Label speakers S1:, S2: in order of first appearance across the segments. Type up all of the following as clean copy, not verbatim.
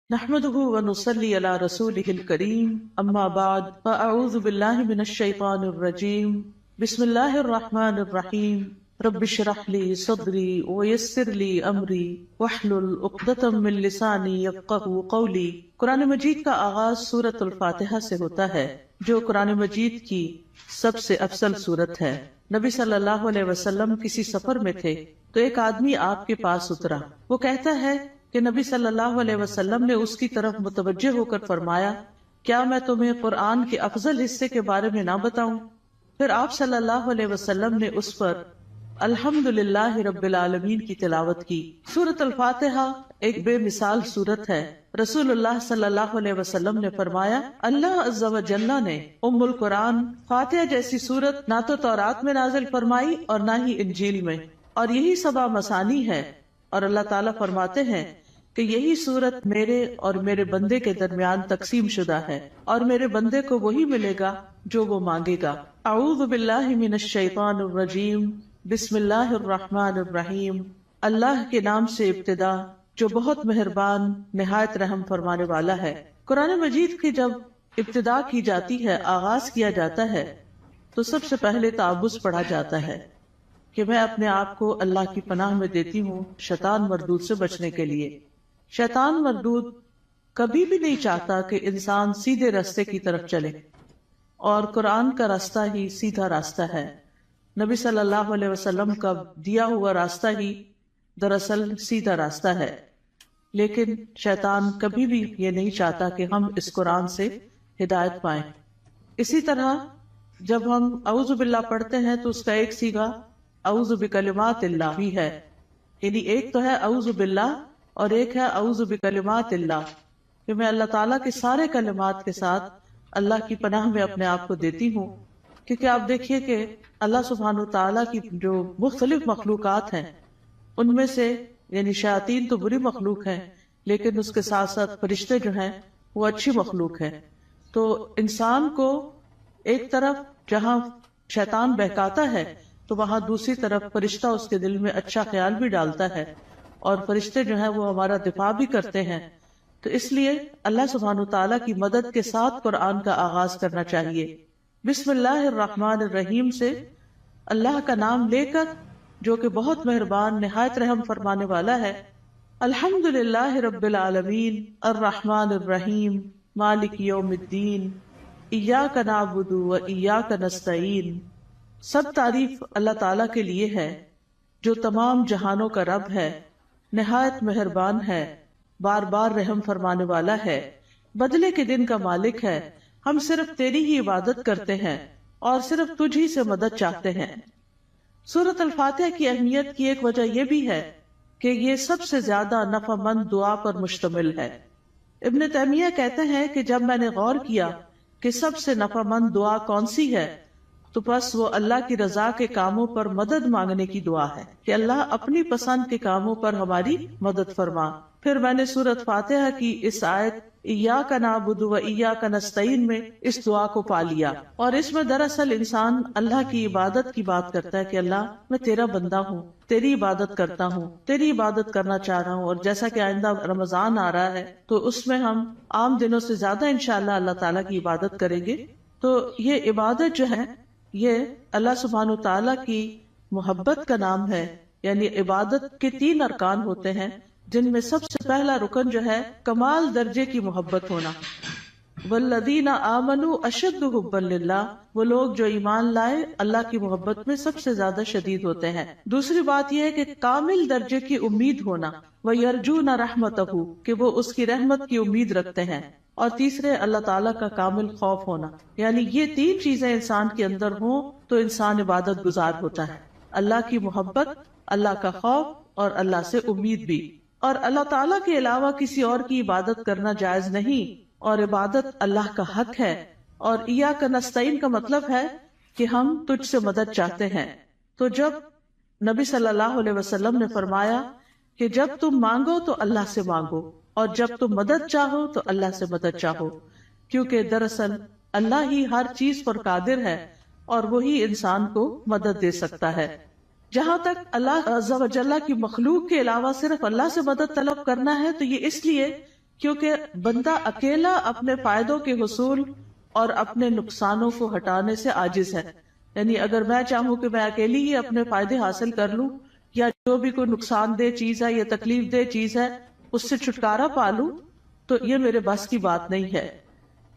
S1: نحمده ونصلي على رسوله الكريم اما بعد فاعوذ بالله من الشيطان الرجيم بسم الله الرحمن الرحيم رب اشرح لي صدري ويسر لي امري واحلل عقدة من لساني يفقهوا قولي۔ قرآن مجید کا آغاز سورۃ الفاتحہ سے ہوتا ہے جو قرآن مجید کی سب سے افضل سورت ہے۔ نبی صلی اللہ علیہ وسلم کسی سفر میں تھے تو ایک آدمی آپ کے پاس اترا۔ وہ کہتا ہے کہ نبی صلی اللہ علیہ وسلم نے اس کی طرف متوجہ ہو کر فرمایا، کیا میں تمہیں قرآن کے افضل حصے کے بارے میں نہ بتاؤں؟ پھر آپ صلی اللہ علیہ وسلم نے اس پر الحمدللہ رب العالمین کی تلاوت کی۔ سورۃ الفاتحہ ایک بے مثال سورت ہے۔ رسول اللہ صلی اللہ علیہ وسلم نے فرمایا، اللہ عز و جل نے ام القرآن فاتحہ جیسی سورت نہ تو تورات میں نازل فرمائی اور نہ ہی انجیل میں، اور یہی سبع مثانی ہے، اور اللہ تعالیٰ فرماتے ہیں کہ یہی سورت میرے اور میرے بندے کے درمیان تقسیم شدہ ہے، اور میرے بندے کو وہی ملے گا جو وہ مانگے گا۔ اعوذ باللہ من الشیطان الرجیم بسم اللہ الرحمن الرحیم۔ اللہ کے نام سے ابتدا جو بہت مہربان نہایت رحم فرمانے والا ہے۔ قرآن مجید کی جب ابتدا کی جاتی ہے، آغاز کیا جاتا ہے، تو سب سے پہلے تعوذ پڑھا جاتا ہے کہ میں اپنے آپ کو اللہ کی پناہ میں دیتی ہوں شیطان مردود سے بچنے کے لیے۔ شیطان مردود کبھی بھی نہیں چاہتا کہ انسان سیدھے راستے کی طرف چلے، اور قرآن کا راستہ ہی سیدھا راستہ ہے۔ نبی صلی اللہ علیہ وسلم کا دیا ہوا راستہ ہی دراصل سیدھا راستہ ہے، لیکن شیطان کبھی بھی یہ نہیں چاہتا کہ ہم اس قرآن سے ہدایت پائیں۔ اسی طرح جب ہم اعوذ باللہ پڑھتے ہیں تو اس کا ایک صیغہ اعوذ بکلمات اللہ بھی ہے، یعنی ایک تو ہے اعوذ باللہ اور ایک ہے اعوذ بکلمات اللہ، کہ میں اللہ تعالیٰ کے سارے کلمات کے ساتھ اللہ کی پناہ میں اپنے آپ کو دیتی ہوں۔ کیونکہ آپ دیکھیے کہ اللہ سبحانہ تعالیٰ کی جو مختلف مخلوقات ہیں ان میں سے یعنی شیاطین تو بری مخلوق ہیں، لیکن اس کے ساتھ ساتھ فرشتے جو ہیں وہ اچھی مخلوق ہیں۔ تو انسان کو ایک طرف جہاں شیطان بہکاتا ہے تو وہاں دوسری طرف فرشتہ اس کے دل میں اچھا خیال بھی ڈالتا ہے، اور فرشتے جو ہیں وہ ہمارا دفاع بھی کرتے ہیں۔ تو اس لیے اللہ سبحانہ تعالیٰ کی مدد کے ساتھ قرآن کا آغاز کرنا چاہیے۔ بسم اللہ الرحمن الرحیم سے اللہ کا نام لے کر جو کہ بہت مہربان نہایت رحم فرمانے والا ہے۔ الحمدللہ رب العالمین الرحمن الرحیم مالک یوم الدین ایاک نعبد و ایاک نستعین۔ سب تعریف اللہ تعالیٰ کے لیے ہے جو تمام جہانوں کا رب ہے، نہایت مہربان ہے، بار بار رحم فرمانے والا ہے، بدلے کے دن کا مالک ہے۔ ہم صرف تیری ہی عبادت کرتے ہیں اور صرف تجھ ہی سے مدد چاہتے ہیں۔ سورۃ الفاتحہ کی اہمیت کی ایک وجہ یہ بھی ہے کہ یہ سب سے زیادہ نفع مند دعا پر مشتمل ہے۔ ابن تیمیہ کہتے ہیں کہ جب میں نے غور کیا کہ سب سے نفع مند دعا کون سی ہے تو بس وہ اللہ کی رضا کے کاموں پر مدد مانگنے کی دعا ہے کہ اللہ اپنی پسند کے کاموں پر ہماری مدد فرما۔ پھر میں نے سورۃ فاتحہ کی اس آیت ایاک نعبد و ایاک نستعین میں اس دعا کو پا لیا، اور اس میں دراصل انسان اللہ کی عبادت کی بات کرتا ہے کہ اللہ میں تیرا بندہ ہوں، تیری عبادت کرتا ہوں، تیری عبادت کرنا چاہ رہا ہوں۔ اور جیسا کہ آئندہ رمضان آ رہا ہے تو اس میں ہم عام دنوں سے زیادہ انشاءاللہ اللہ تعالیٰ کی عبادت کریں گے۔ تو یہ عبادت جو ہے یہ اللہ سبحانہ تعالیٰ کی محبت کا نام ہے، یعنی عبادت کے 3 ارکان ہوتے ہیں، جن میں سب سے پہلا رکن جو ہے کمال درجے کی محبت ہونا۔ والذین آمنوا اشد حبا للہ، وہ لوگ جو ایمان لائے اللہ کی محبت میں سب سے زیادہ شدید ہوتے ہیں۔ دوسری بات یہ ہے کہ کامل درجے کی امید ہونا، وَيَرْجُونَ رَحْمَتَهُ، کہ وہ اس کی رحمت کی امید رکھتے ہیں۔ اور تیسرے اللہ تعالیٰ کا کامل خوف ہونا، یعنی یہ 3 چیزیں انسان کے اندر ہوں تو انسان عبادت گزار ہوتا ہے۔ اللہ کی محبت، اللہ کا خوف اور اللہ سے امید بھی۔ اور اللہ تعالیٰ کے علاوہ کسی اور کی عبادت کرنا جائز نہیں، اور عبادت اللہ کا حق ہے۔ اور ایاک نستعین کا مطلب ہے کہ ہم تجھ سے مدد چاہتے ہیں۔ تو جب نبی صلی اللہ علیہ وسلم نے فرمایا کہ جب تم مانگو تو اللہ سے مانگو، اور جب تم مدد چاہو تو اللہ سے مدد چاہو، کیونکہ دراصل اللہ ہی ہر چیز پر قادر ہے اور وہی انسان کو مدد دے سکتا ہے۔ جہاں تک اللہ عز و جل کی مخلوق کے علاوہ صرف اللہ سے مدد طلب کرنا ہے تو یہ اس لیے کیونکہ بندہ اکیلا اپنے فائدوں کے حصول اور اپنے نقصانوں کو ہٹانے سے عاجز ہے. یعنی اگر میں چاہوں کہ میں اکیلی ہی اپنے فائدے حاصل کر لوں یا جو بھی کوئی نقصان دہ چیز ہے یا تکلیف دہ چیز ہے اس سے چھٹکارا پا لوں تو یہ میرے بس کی بات نہیں ہے.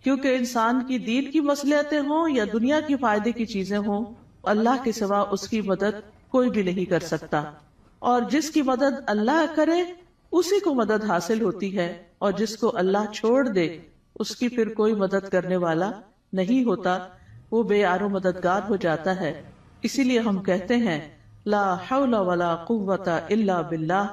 S1: کیونکہ انسان کی دین کی مصلحتیں ہوں یا دنیا کی فائدے کی چیزیں ہوں، اللہ کے سوا اس کی مدد کوئی بھی نہیں کر سکتا. اور جس کی مدد اللہ کرے اسی کو مدد حاصل ہوتی ہے، اور جس کو اللہ چھوڑ دے اس کی پھر کوئی مدد کرنے والا نہیں ہوتا، وہ بے یار و مددگار ہو جاتا ہے. اسی لیے ہم کہتے ہیں لا حول ولا قوت الا باللہ،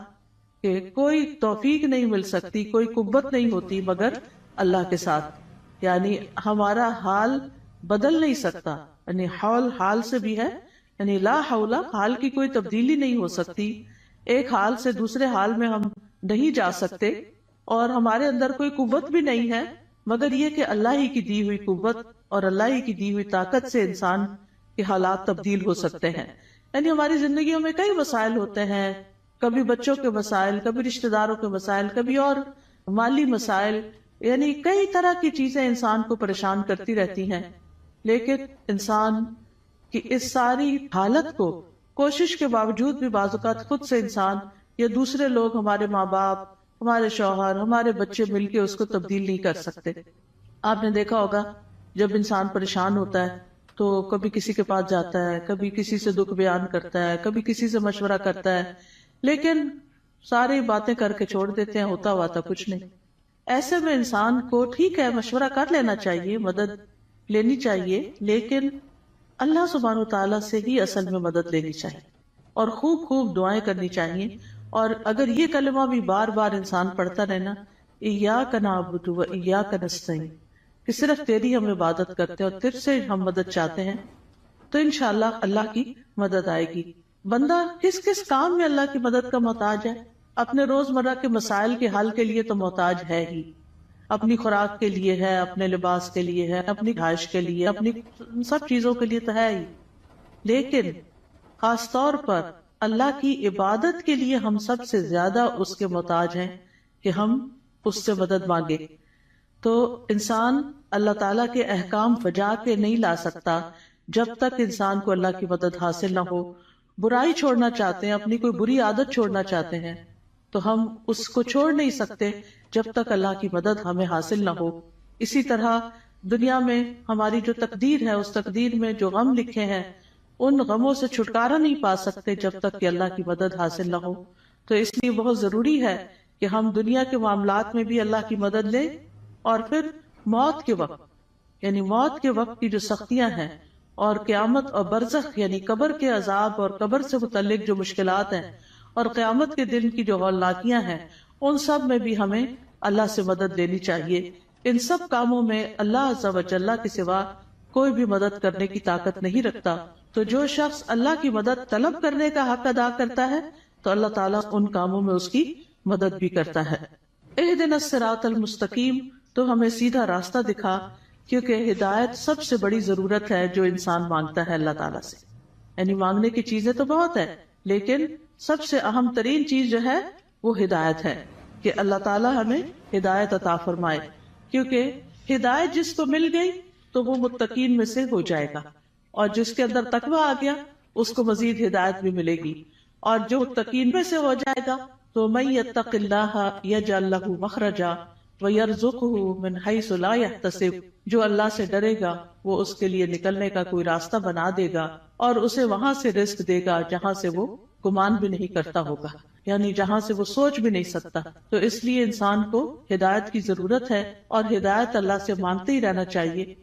S1: کہ کوئی توفیق نہیں مل سکتی، کوئی قوت نہیں ہوتی مگر اللہ کے ساتھ. یعنی ہمارا حال بدل نہیں سکتا، یعنی حال سے بھی ہے، یعنی لا حول، حال کی کوئی تبدیلی نہیں ہو سکتی، ایک حال سے دوسرے حال میں ہم نہیں جا سکتے، اور ہمارے اندر کوئی قوت بھی نہیں ہے مگر یہ کہ اللہ ہی کی دی ہوئی قوت اور اللہ ہی کی دی ہوئی طاقت سے انسان کے حالات تبدیل ہو سکتے ہیں. یعنی ہماری زندگیوں میں کئی مسائل ہوتے ہیں، کبھی بچوں کے مسائل، کبھی رشتہ داروں کے مسائل، کبھی اور مالی مسائل، یعنی کئی طرح کی چیزیں انسان کو پریشان کرتی رہتی ہیں. لیکن انسان کی اس ساری حالت کو کوشش کے باوجود بھی بعض اوقات خود سے انسان یا دوسرے لوگ، ہمارے ماں باپ، ہمارے شوہر، ہمارے بچے مل کے اس کو تبدیل نہیں کر سکتے. آپ نے دیکھا ہوگا جب انسان پریشان ہوتا ہے تو کبھی کسی کے پاس جاتا ہے، کبھی کسی سے دکھ بیان کرتا ہے، کبھی کسی سے مشورہ کرتا ہے، لیکن ساری باتیں کر کے چھوڑ دیتے ہیں، ہوتا ہوا تھا کچھ نہیں. ایسے میں انسان کو ٹھیک ہے مشورہ کر لینا چاہیے، مدد لینی چاہیے، لیکن اللہ سبحانہ وتعالیٰ سے ہی اصل میں مدد لینی چاہیے اور خوب خوب دعائیں کرنی چاہیے. اور اگر یہ کلمہ بھی بار بار انسان پڑھتا رہنا، ایاک نعبد و ایاک نستعین، کہ صرف تیری ہم عبادت کرتے ہیں اور تجھ سے ہم مدد چاہتے ہیں، تو انشاءاللہ اللہ کی مدد آئے گی. بندہ کس کس کام میں اللہ کی مدد کا محتاج ہے؟ اپنے روزمرہ کے مسائل کے حل کے لیے تو محتاج ہے ہی، اپنی خوراک کے لیے ہے، اپنے لباس کے لیے ہے، اپنی رہائش کے لیے، اپنی سب چیزوں کے لیے تو ہے ہی. لیکن خاص طور پر اللہ کی عبادت کے لیے ہم سب سے زیادہ اس کے محتاج ہیں کہ ہم اس سے مدد مانگے. تو انسان اللہ تعالیٰ کے احکام بجا کے نہیں لا سکتا جب تک انسان کو اللہ کی مدد حاصل نہ ہو. برائی چھوڑنا چاہتے ہیں، اپنی کوئی بری عادت چھوڑنا چاہتے ہیں، تو ہم اس کو چھوڑ نہیں سکتے جب تک اللہ کی مدد ہمیں حاصل نہ ہو. اسی طرح دنیا میں ہماری جو تقدیر ہے، اس تقدیر میں جو غم لکھے ہیں ان غموں سے چھٹکارا نہیں پا سکتے جب تک کہ اللہ کی مدد حاصل نہ ہو. تو اس لیے بہت ضروری ہے کہ ہم دنیا کے معاملات میں بھی اللہ کی مدد لیں، اور پھر موت کے وقت، یعنی موت کے وقت کی جو سختیاں ہیں اور قیامت اور برزخ یعنی قبر کے عذاب اور قبر سے متعلق جو مشکلات ہیں اور قیامت کے دن کی جو ہولناکیاں ہیں، ان سب میں بھی ہمیں اللہ سے مدد لینی چاہیے. ان سب کاموں میں اللہ عز و جل کے سوا کوئی بھی مدد کرنے کی طاقت نہیں رکھتا. تو جو شخص اللہ کی مدد طلب کرنے کا حق ادا کرتا ہے تو اللہ تعالیٰ ان کاموں میں اس کی مدد بھی کرتا ہے. اہدنا الصراط المستقیم، تو ہمیں سیدھا راستہ دکھا، کیونکہ ہدایت سب سے بڑی ضرورت ہے جو انسان مانگتا ہے اللہ تعالیٰ سے. یعنی مانگنے کی چیزیں تو بہت ہے، لیکن سب سے اہم ترین چیز جو ہے وہ ہدایت ہے، کہ اللہ تعالیٰ ہمیں ہدایت عطا فرمائے. کیونکہ ہدایت جس کو مل گئی تو وہ متقین میں سے ہو جائے گا، اور جس کے اندر تقویٰ آ گیا اس کو مزید ہدایت بھی ملے گی. اور جو متقین میں سے ہو جائے گا تو من یتق اللہ یجعل لہ مخرجا ویرزقہ من حیث لا یحتسب، جو اللہ سے ڈرے گا وہ اس کے لیے نکلنے کا کوئی راستہ بنا دے گا اور اسے وہاں سے رزق دے گا جہاں سے وہ گمان بھی نہیں کرتا ہوگا، یعنی جہاں سے وہ سوچ بھی نہیں سکتا. تو اس لیے انسان کو ہدایت کی ضرورت ہے اور ہدایت اللہ سے مانگتے ہی رہنا چاہیے.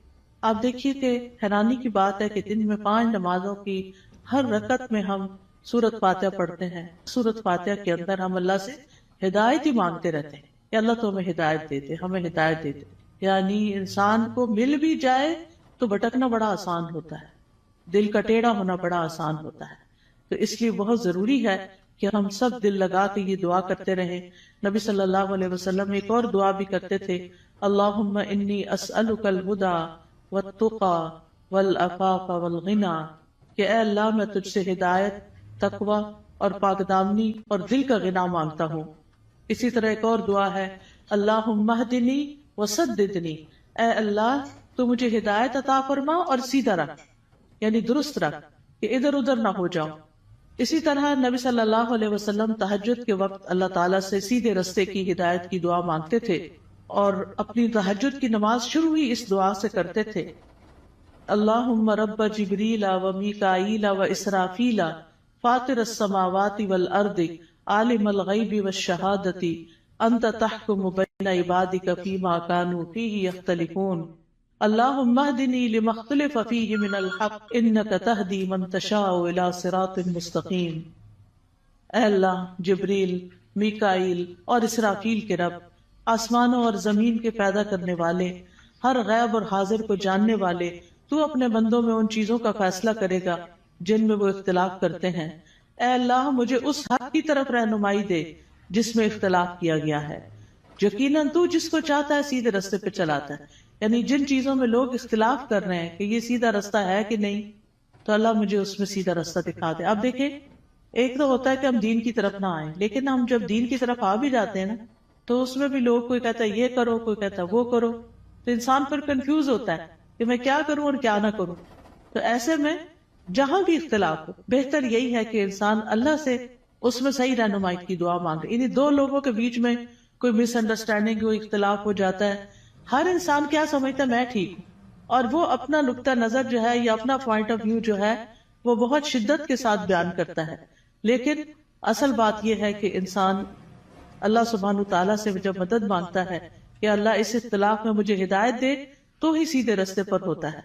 S1: آپ دیکھیے کہ حیرانی کی بات ہے کہ دن میں 5 نمازوں کی ہر رکعت میں ہم سورۃ فاتحہ پڑھتے ہیں. سورۃ فاتحہ کے اندر ہم اللہ سے ہدایت ہی مانگتے رہتے ہیں کہ اللہ تو ہمیں ہدایت دے دے، ہمیں ہدایت دے دے. یعنی انسان کو مل بھی جائے تو بھٹکنا بڑا آسان ہوتا ہے، دل کا ٹیڑھا ہونا بڑا آسان ہوتا ہے. تو اس لیے بہت ضروری ہے کہ ہم سب دل لگا کے یہ دعا کرتے رہیں. نبی صلی اللہ علیہ وسلم ایک اور دعا بھی کرتے تھے، اللہم انی اسألک الہدی والتقی والعفاف والغنی، کہ اے اللہ میں تجھ سے ہدایت، تقوی اور پاک دامنی اور دل کا غنا مانگتا ہوں. اسی طرح ایک اور دعا ہے، اللہم اہدنی وسددنی، اے اللہ تو مجھے ہدایت عطا فرما اور سیدھا رکھ، یعنی درست رکھ کہ ادھر ادھر نہ ہو جاؤ۔ اسی طرح نبی صلی اللہ علیہ وسلم تہجد کے وقت اللہ تعالیٰ سے سیدھے رستے کی ہدایت کی دعا مانگتے تھے، اور اپنی تہجد کی نماز شروع ہی اس دعا سے کرتے تھے، اللہم رب جبریل و میکائیل و اسرافیل فاطر السماوات والارض عالم الغیب والشہادۃ انت تحکم بین عبادک فیما کانوا فیہ یختلفون اللہم اہدنی لما اختلف فیہ من الحق انک تہدی من تشاء الی صراط مستقیم۔ اے اللہ، جبریل، میکائیل اور اسرافیل کے رب، آسمانوں اور زمین کے پیدا کرنے والے، ہر غیب اور حاضر کو جاننے والے، تو اپنے بندوں میں ان چیزوں کا فیصلہ کرے گا جن میں وہ اختلاف کرتے ہیں۔ اے اللہ، مجھے اس حق کی طرف رہنمائی دے جس میں اختلاف کیا گیا ہے، یقیناً تو جس کو چاہتا ہے سیدھے رستے پہ چلاتا ہے۔ یعنی جن چیزوں میں لوگ اختلاف کر رہے ہیں کہ یہ سیدھا رستہ ہے کہ نہیں، تو اللہ مجھے اس میں سیدھا رستہ دکھا دے۔ اب دیکھیں، ایک تو ہوتا ہے کہ ہم دین کی طرف نہ آئیں، لیکن ہم جب دین کی طرف آ بھی جاتے ہیں نا، تو اس میں بھی لوگ، کوئی کہتا ہے یہ کرو، کوئی کہتا ہے وہ کرو، تو انسان پھر کنفیوز ہوتا ہے کہ میں کیا کروں اور کیا نہ کروں۔ تو ایسے میں جہاں بھی اختلاف ہو، بہتر یہی ہے کہ انسان اللہ سے اس میں صحیح رہنمائی کی دعا مانگے۔ یعنی دو لوگوں کے بیچ میں کوئی مس انڈرسٹینڈنگ، کوئی اختلاف ہو جاتا ہے، ہر انسان کیا سمجھتا ہے میں ٹھیک ہوں، اور وہ اپنا نقطہ نظر جو ہے یا اپنا پوائنٹ آف ویو جو ہے وہ بہت شدت کے ساتھ بیان کرتا ہے، لیکن اصل بات یہ ہے کہ انسان اللہ سبحانہ تعالیٰ سے جب مدد مانگتا ہے کہ اللہ اس اختلاف میں مجھے ہدایت دے، تو ہی سیدھے رستے پر ہوتا ہے۔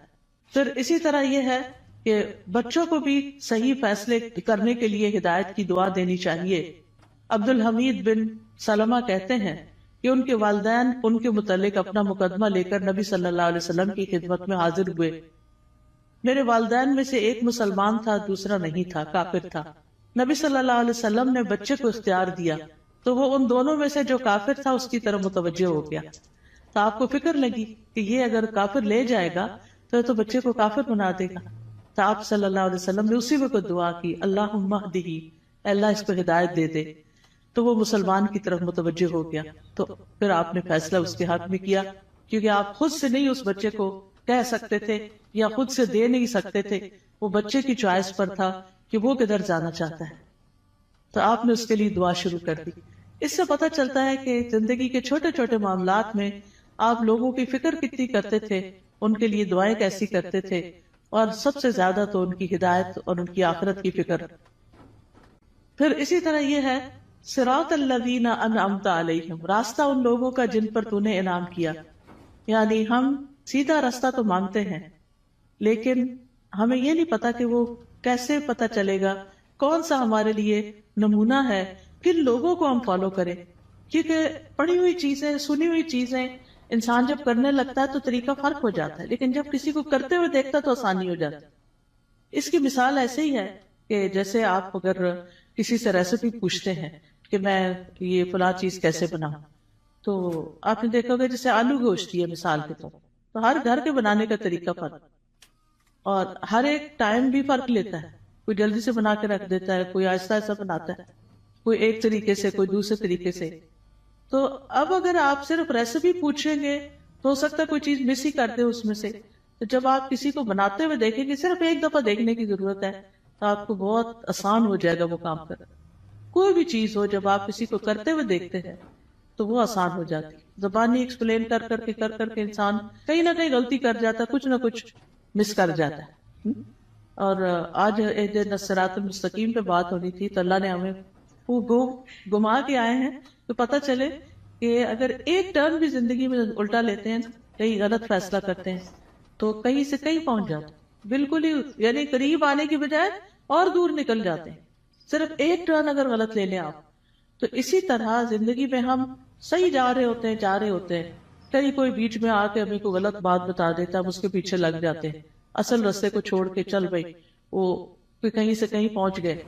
S1: پھر اسی طرح یہ ہے کہ بچوں کو بھی صحیح فیصلے کرنے کے لیے ہدایت کی دعا دینی چاہیے۔ عبد الحمید بن سلمہ کہتے ہیں کہ ان کے والدین ان کے متعلق اپنا مقدمہ لے کر نبی صلی اللہ علیہ وسلم کی خدمت میں حاضر ہوئے۔ میرے والدین میں سے ایک مسلمان تھا، دوسرا نہیں تھا، کافر تھا۔ نبی صلی اللہ علیہ وسلم نے بچے کو اختیار دیا تو وہ ان دونوں میں سے جو کافر تھا اس کی طرف متوجہ ہو گیا۔ تو آپ کو فکر لگی کہ یہ اگر کافر لے جائے گا تو بچے کو کافر بنا دے گا۔ تو آپ صلی اللہ علیہ وسلم نے اسی وقت دعا کی، اللہم اہدہ، اللہ اس کو ہدایت دے دے۔ تو وہ مسلمان کی طرف متوجہ ہو گیا۔ تو پھر آپ نے فیصلہ اس کے حق میں کیا، کیونکہ آپ خود سے نہیں اس بچے کو کہہ سکتے تھے یا خود سے دے نہیں سکتے تھے، وہ بچے کی چوائس پر تھا کہ وہ کدھر جانا چاہتا ہے۔ تو آپ نے اس کے لیے دعا شروع کر دی۔ اس سے پتہ چلتا ہے کہ زندگی کے چھوٹے چھوٹے معاملات میں آپ لوگوں کی فکر کتنی کرتے تھے، ان کے لیے دعائیں کیسی کرتے تھے، اور سب سے زیادہ تو ان کی ہدایت اور ان کی آخرت کی فکر۔ پھر اسی طرح یہ ہے صراط الذین انعمت علیہم، راستہ ان لوگوں کا جن پر تو نے انعام کیا۔ یعنی ہم سیدھا راستہ تو مانگتے ہیں، لیکن ہمیں یہ نہیں پتا کہ وہ کیسے پتا چلے گا، کون سا ہمارے لیے نمونہ ہے، کن لوگوں کو ہم فالو کریں۔ کیونکہ پڑھی ہوئی چیزیں، سنی ہوئی چیزیں انسان جب کرنے لگتا ہے تو طریقہ فرق ہو جاتا ہے، لیکن جب کسی کو کرتے ہوئے دیکھتا تو آسانی ہو جاتی۔ اس کی مثال ایسے ہی ہے کہ جیسے آپ اگر کسی سے ریسیپی پوچھتے ہیں کہ میں یہ فلاں چیز کیسے بناؤں، تو آپ نے دیکھا ہوگا جیسے آلو گوشت ہے مثال کے طور، تو ہر گھر کے بنانے کا طریقہ فرق، اور ہر ایک ٹائم بھی فرق لیتا ہے۔ کوئی جلدی سے بنا کے رکھ دیتا ہے، کوئی آہستہ آہستہ بناتا ہے، کوئی ایک طریقے سے، کوئی دوسرے طریقے سے۔ تو اب اگر آپ صرف ریسیپی پوچھیں گے تو ہو سکتا ہے کوئی چیز مس ہی کر دے اس میں سے۔ تو جب آپ کسی کو بناتے ہوئے دیکھیں گے، صرف ایک دفعہ دیکھنے کی ضرورت ہے، تو آپ کو بہت آسان ہو جائے گا وہ کام کرنا۔ کوئی بھی چیز ہو، جب آپ کسی کو کرتے ہوئے دیکھتے ہیں تو وہ آسان ہو جاتی۔ زبانی ایکسپلین کر کر کے انسان کہیں نہ کہیں غلطی کر جاتا ہے، کچھ نہ کچھ مس کر جاتا ہے۔ اور آج اہدنا الصراط المستقیم پہ بات ہونی تھی، تو اللہ نے ہمیں وہ گما کے آئے ہیں تو پتہ چلے کہ اگر ایک ٹرن بھی زندگی میں الٹا لیتے ہیں، کہیں غلط فیصلہ کرتے ہیں، تو کہیں سے کہیں پہنچ جاتے ہیں، بالکل ہی یعنی قریب آنے کی بجائے اور دور نکل جاتے ہیں، صرف ایک ٹرن اگر غلط لے لیں آپ۔ تو اسی طرح زندگی میں ہم صحیح جا رہے ہوتے ہیں، کہیں کوئی بیچ میں آ کے ہمیں کوئی غلط بات بتا دیتا ہے، ہم اس کے پیچھے لگ جاتے ہیں، اصل راستے کو چھوڑ کے چل بھائی وہ کہیں سے کہیں پہنچ گئے،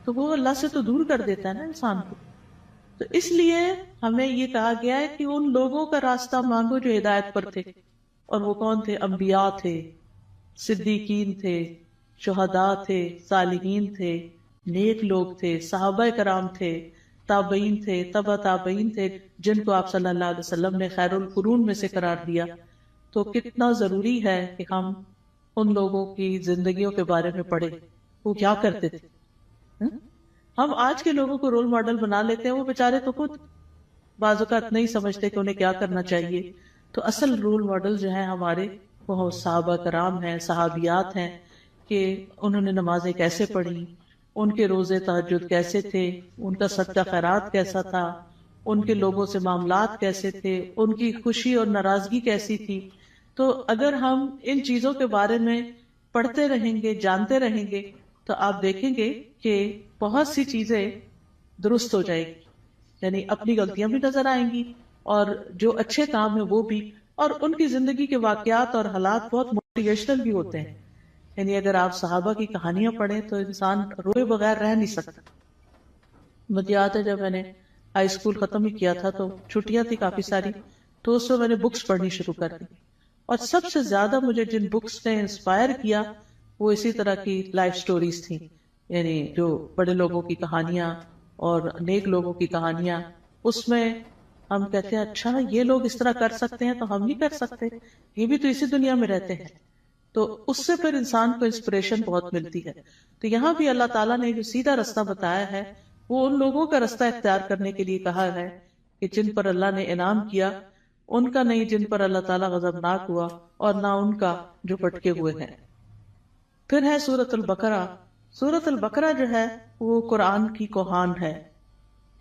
S1: تو وہ اللہ سے تو دور کر دیتا ہے نا انسان کو۔ تو اس لیے ہمیں یہ کہا گیا ہے کہ ان لوگوں کا راستہ مانگو جو ہدایت پر تھے، اور وہ کون تھے؟ انبیاء تھے، صدیقین تھے، شہداء تھے، صالحین تھے، نیک لوگ تھے، صحابہ کرام تھے، تابعین تھے، تبع تابعین تھے، جن کو آپ صلی اللہ علیہ وسلم نے خیر القرون میں سے قرار دیا. تو کتنا ضروری ہے کہ ہم ان لوگوں کی زندگیوں کے بارے میں پڑھیں، وہ کیا کرتے تھے. ہم آج کے لوگوں کو رول ماڈل بنا لیتے ہیں، وہ بیچارے تو خود بعض اوقات نہیں سمجھتے کہ انہیں کیا کرنا چاہیے. تو اصل رول ماڈل جو ہیں ہمارے وہ صحابہ کرام ہیں، صحابیات ہیں، کہ انہوں نے نمازیں کیسے پڑھی، ان کے روزے تہجد کیسے تھے، ان کا صدقہ خیرات کیسا تھا، ان کے لوگوں سے معاملات کیسے تھے، ان کی خوشی اور ناراضگی کیسی تھی. تو اگر ہم ان چیزوں کے بارے میں پڑھتے رہیں گے، جانتے رہیں گے، تو آپ دیکھیں گے کہ بہت سی چیزیں درست ہو جائے گی. یعنی اپنی غلطیاں بھی نظر آئیں گی اور جو اچھے کام ہیں وہ بھی. اور ان کی زندگی کے واقعات اور حالات بہت موٹیویشنل بھی ہوتے ہیں. یعنی اگر آپ صحابہ کی کہانیاں پڑھیں تو انسان روئے بغیر رہ نہیں سکتا. مجھے یاد ہے جب میں نے ہائی اسکول ختم ہی کیا تھا تو چھٹیاں تھی کافی ساری، تو اس میں میں نے بکس پڑھنی شروع کر دی. اور سب سے زیادہ مجھے جن بکس نے انسپائر کیا وہ اسی طرح کی لائف سٹوریز تھیں. یعنی جو بڑے لوگوں کی کہانیاں اور نیک لوگوں کی کہانیاں. اس میں ہم کہتے ہیں اچھا یہ لوگ اس طرح کر سکتے ہیں تو ہم نہیں کر سکتے، یہ بھی تو اسی دنیا میں رہتے ہیں. تو اس سے پھر انسان کو انسپریشن بہت ملتی ہے. تو یہاں بھی اللہ تعالیٰ نے جو سیدھا رستہ بتایا ہے وہ ان لوگوں کا رستہ اختیار کرنے کے لیے کہا ہے کہ جن پر اللہ نے انعام کیا، ان کا نہیں جن پر اللہ تعالیٰ غضبناک ہوا، اور نہ ان کا جو پٹکے ہوئے ہیں. پھر ہے سورۃ البقرہ. سورۃ البقرہ جو ہے وہ قرآن کی کوہان ہے.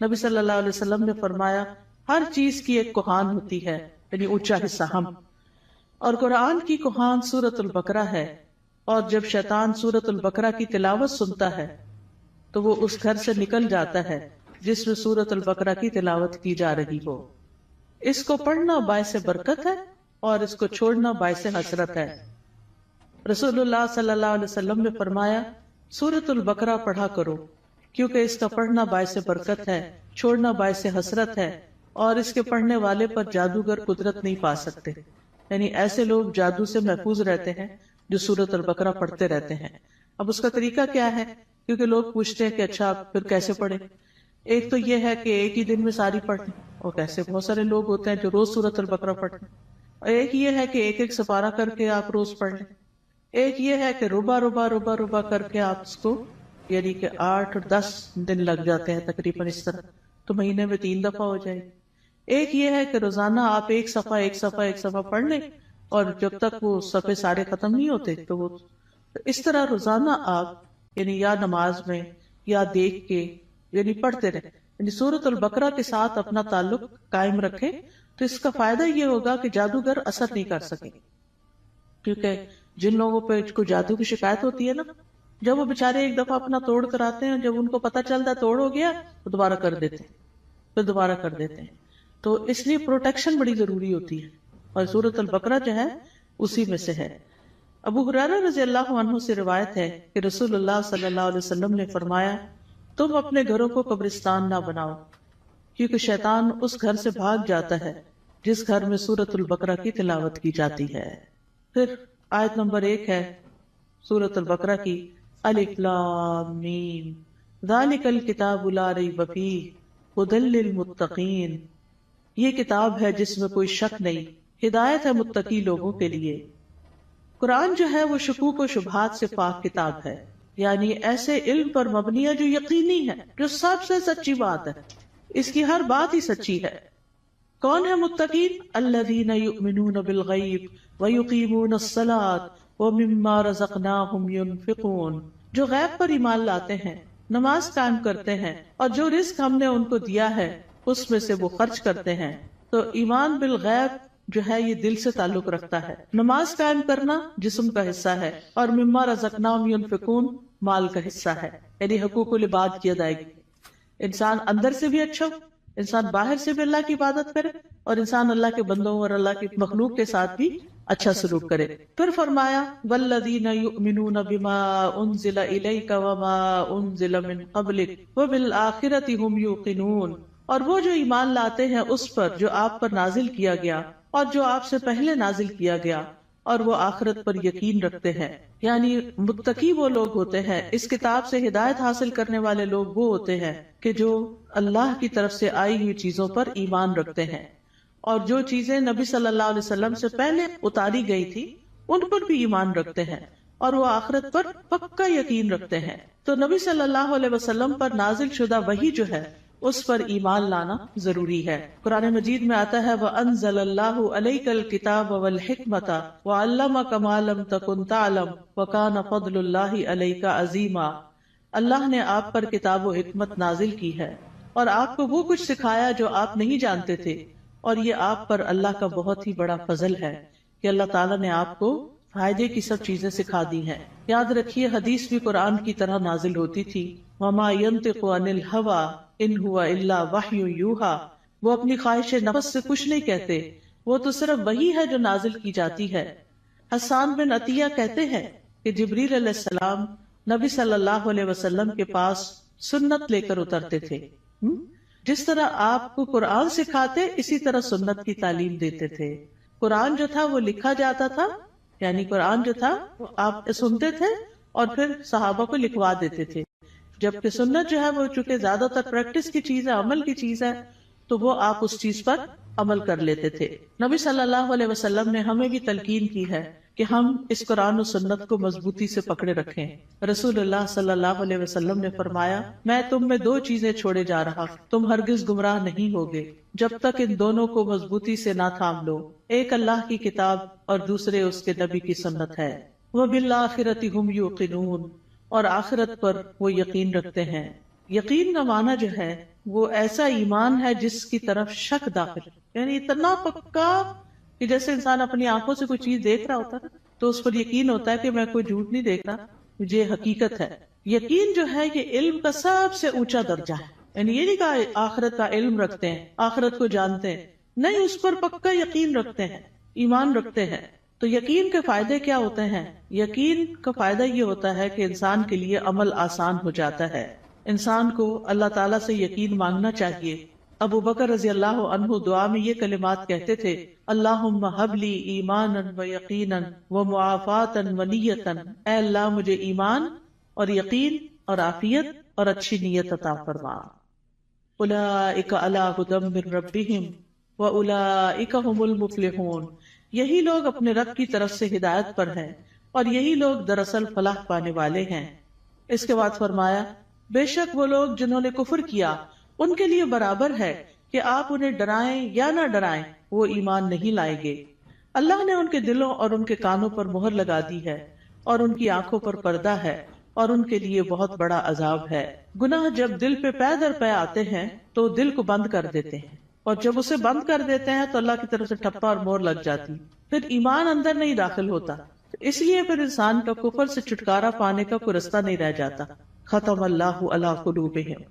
S1: نبی صلی اللہ علیہ وسلم نے فرمایا ہر چیز کی ایک کوہان ہوتی ہے، یعنی اونچا حصہ ہم، اور قرآن کی کوہان سورۃ البقرہ ہے. اور جب شیطان سورۃ البقرہ کی تلاوت سنتا ہے تو وہ اس گھر سے نکل جاتا ہے جس میں سورۃ البقرہ کی تلاوت کی جا رہی ہو. اس کو پڑھنا باعث برکت ہے اور اس کو چھوڑنا باعث حسرت ہے. رسول اللہ صلی اللہ علیہ وسلم نے فرمایا سورۃ البقرہ پڑھا کرو، کیونکہ اس کا پڑھنا باعث برکت ہے، چھوڑنا باعث حسرت ہے، اور اس کے پڑھنے والے پر جادوگر قدرت نہیں پا سکتے. یعنی ایسے لوگ جادو سے محفوظ رہتے ہیں جو سورۃ البقرہ پڑھتے رہتے ہیں. اب اس کا طریقہ کیا ہے؟ کیونکہ لوگ پوچھتے ہیں کہ اچھا پھر کیسے پڑھیں. ایک تو یہ ہے کہ ایک ہی دن میں ساری پڑھیں، اور کیسے بہت سارے لوگ ہوتے ہیں جو روز سورۃ البقرہ پڑھتے ہیں. اور ایک یہ ہے کہ ایک ایک سپارہ کر کے آپ روز پڑھ لیں. ایک یہ ہے کہ ربع ربع ربع ربع کر کے آپ اس کو، یعنی کہ 8 اور 10 دن لگ جاتے ہیں تقریباً اس طرح، تو مہینے میں 3 دفعہ ہو جائے گی. ایک یہ ہے کہ روزانہ آپ ایک صفحہ پڑھ لیں، اور جب تک وہ صفحے سارے ختم نہیں ہوتے تو وہ اس طرح روزانہ آپ یعنی یا نماز میں یا دیکھ کے یعنی پڑھتے رہیں. یعنی سورۃ البقرہ کے ساتھ اپنا تعلق قائم رکھیں تو اس کا فائدہ یہ ہوگا کہ جادوگر اثر نہیں کر سکیں. کیونکہ جن لوگوں پہ کوئی جادو کی شکایت ہوتی ہے نا، جب وہ بےچارے ایک دفعہ اپنا توڑ کر آتے ہیں، جب ان کو پتہ چلتا ہے توڑ ہو گیا تو دوبارہ کر دیتے ہیں، پھر دوبارہ کر دیتے ہیں. تو اس لیے پروٹیکشن بڑی ضروری ہوتی ہے، اور سورۃ البقرہ جو ہے اسی میں سے ہے. ابو ہریرہ رضی اللہ عنہ سے روایت ہے کہ رسول اللہ صلی اللہ علیہ وسلم نے فرمایا تم اپنے گھروں کو قبرستان نہ بناؤ، کیونکہ شیطان اس گھر سے بھاگ جاتا ہے جس گھر میں سورۃ البقرہ کی تلاوت کی جاتی ہے. پھر آیت نمبر 1 ہے سورۃ البقرہ کی، الف لام میم ذالک الکتاب لا ریب فیہ ھدی للمتقین. یہ کتاب ہے جس میں کوئی شک نہیں، ہدایت ہے متقی لوگوں کے لیے. قرآن جو ہے وہ شکوک و شبہات سے پاک کتاب ہے، یعنی ایسے علم پر مبنی ہے جو یقینی ہے، جو سب سے سچی بات ہے، اس کی ہر بات ہی سچی ہے. کون ہے متقین؟ الذین یؤمنون بالغیب ویقیمون الصلاۃ ومما رزقناہم ینفقون. جو غیب پر ایمان لاتے ہیں، نماز قائم کرتے ہیں، اور جو رزق ہم نے ان کو دیا ہے اس میں سے وہ خرچ کرتے ہیں. تو ایمان بالغیب جو ہے یہ دل سے تعلق رکھتا ہے. نماز قائم کرنا جسم کا حصہ ہے، اور مما رزقناہم ینفقون مال کا حصہ ہے، یعنی حقوق العباد کی ادائیگی. انسان اندر سے بھی اچھا ہو، انسان باہر سے بھی اللہ کی عبادت کرے، اور انسان اللہ کے بندوں اور اللہ کی مخلوق کے ساتھ بھی اچھا سلوک کرے. پھر فرمایا والذین یؤمنون بما انزل الیک وما انزل من قبلک وبالآخرۃ ھم یوقنون. اور وہ جو ایمان لاتے ہیں اس پر جو آپ پر نازل کیا گیا اور جو آپ سے پہلے نازل کیا گیا، اور وہ آخرت پر یقین رکھتے ہیں. یعنی متقی وہ لوگ ہوتے ہیں، اس کتاب سے ہدایت حاصل کرنے والے لوگ وہ ہوتے ہیں کہ جو اللہ کی طرف سے آئی ہوئی چیزوں پر ایمان رکھتے ہیں، اور جو چیزیں نبی صلی اللہ علیہ وسلم سے پہلے اتاری گئی تھی ان پر بھی ایمان رکھتے ہیں، اور وہ آخرت پر پکا یقین رکھتے ہیں. تو نبی صلی اللہ علیہ وسلم پر نازل شدہ وحی جو ہے اس پر ایمان لانا ضروری ہے. قرآن مجید میں آتا ہے وَأَنزَلَ اللَّهُ عَلَيْكَ الْكِتَابَ وَالْحِكْمَةَ وَعَلَّمَكَ مَا لَمْ تَكُنْ تَعْلَمْ وَكَانَ فَضْلُ اللَّهِ عَلَيْكَ عَظِيمًا. اللہ نے آپ پر کتاب و حکمت نازل کی ہے اور آپ کو وہ کچھ سکھایا جو آپ نہیں جانتے تھے، اور یہ آپ پر اللہ کا بہت ہی بڑا فضل ہے کہ اللہ تعالیٰ نے آپ کو فائدے کی سب چیزیں سکھا دی ہیں. یاد رکھیے حدیث بھی قرآن کی طرح نازل ہوتی تھی. وَمَا يَنطِقُ عَنِ الْهَوَىٰ إِنْ هُوَ إِلَّا وَحْيٌ يُوحَىٰ. وہ اپنی خواہش نفس سے کچھ نہیں کہتے، وہ تو صرف وحی ہے جو نازل کی جاتی ہے. حسان بن عطیہ کہتے ہیں کہ جبریل علیہ السلام نبی صلی اللہ علیہ وسلم کے پاس سنت لے کر اترتے تھے. جس طرح آپ کو قرآن سکھاتے اسی طرح سنت کی تعلیم دیتے تھے. قرآن جو تھا وہ لکھا جاتا تھا، یعنی قرآن جو تھا وہ آپ سنتے تھے اور پھر صحابہ کو لکھوا دیتے تھے، جبکہ سنت جو ہے وہ چونکہ زیادہ تر پریکٹس کی چیز ہے، عمل کی چیز ہے، تو وہ آپ اس چیز پر عمل کر لیتے تھے. نبی صلی اللہ علیہ وسلم نے ہمیں بھی تلقین کی ہے کہ ہم اس قرآن و سنت کو مضبوطی سے پکڑے رکھیں. رسول اللہ صلی اللہ علیہ وسلم نے فرمایا میں تم میں دو چیزیں چھوڑے جا رہا، تم ہرگز گمراہ نہیں ہوگے جب تک ان دونوں کو مضبوطی سے نہ تھام لو. ایک اللہ کی کتاب اور دوسرے اس کے نبی کی سنت ہے. وَبِالْآخِرَةِ هُمْ يُوقِنُونَ. اور آخرت پر وہ یقین رکھتے ہیں. یقین کا معنی جو ہے وہ ایسا ایمان ہے جس کی طرف شک داخل، یعنی اتنا پکا کہ جیسے انسان اپنی آنکھوں سے کوئی چیز دیکھ رہا ہوتا ہے تو اس پر یقین ہوتا ہے کہ میں کوئی جھوٹ نہیں دیکھ رہا، مجھے حقیقت ہے. یقین جو ہے یہ علم کا سب سے اونچا درجہ ہے. یعنی یہ نہیں کہا آخرت کا علم رکھتے ہیں، آخرت کو جانتے ہیں، نہیں، اس پر پکا یقین رکھتے ہیں، ایمان رکھتے ہیں. تو یقین کے فائدے کیا ہوتے ہیں؟ یقین کا فائدہ یہ ہوتا ہے کہ انسان کے لیے عمل آسان ہو جاتا ہے. انسان کو اللہ تعالیٰ سے یقین مانگنا چاہیے. ابو بکر رضی اللہ عنہ دعا میں یہ کلمات کہتے تھے اللہم ہب لی ایمانا و یقینا و معافاتا و نیتا. اے اللہ مجھے ایمان اور یقین اور عافیت اور اچھی نیت عطا فرما. اولئک علی ھدی من ربہم واولئک ھم المفلحون. یہی لوگ اپنے رب کی طرف سے ہدایت پر ہیں اور یہی لوگ دراصل فلاح پانے والے ہیں. اس کے بعد فرمایا بے شک وہ لوگ جنہوں نے کفر کیا ان کے لیے برابر ہے کہ آپ انہیں ڈرائیں یا نہ ڈرائیں، وہ ایمان نہیں لائیں گے. اللہ نے ان کے دلوں اور ان کے کانوں پر مہر لگا دی ہے اور ان کی آنکھوں پر پردہ ہے اور ان کے لیے بہت بڑا عذاب ہے. گناہ جب دل پہ پے در پے آتے ہیں تو دل کو بند کر دیتے ہیں، اور جب اسے بند کر دیتے ہیں تو اللہ کی طرف سے ٹھپا اور مہر لگ جاتی، پھر ایمان اندر نہیں داخل ہوتا. اس لیے پھر انسان کا کفر سے چھٹکارا پانے کا کوئی رستہ نہیں رہ جاتا. ختم اللہ علی قلوبہم.